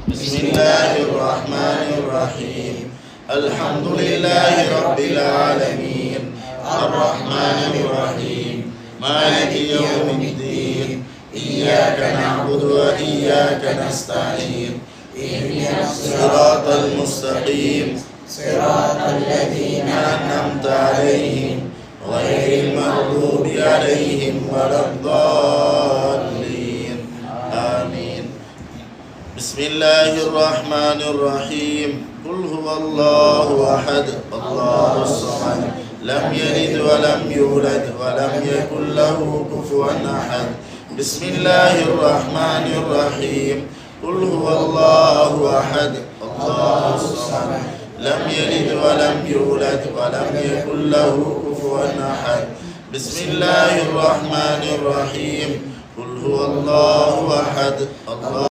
بسم الله الرحمن الرحيم الحمد لله رب العالمين الرحمن الرحيم مالك يوم الدين إياك نعبد وإياك نستعين اهدنا الصراط المستقيم صراط الذين أنعمت عليهم غير المغضوب عليهم ولا الضالين آمين بسم الله الرحمن الرحيم قل هو الله أحد الله الصمد لم يلد ولم يولد ولم يكن له كفوا أحد بسم الله الرحمن الرحيم قل هو الله أحد الله الصمد لم يلد ولم يولد ولم يكن له كفوا أحد بسم الله الرحمن الرحيم قل هو الله أحد الله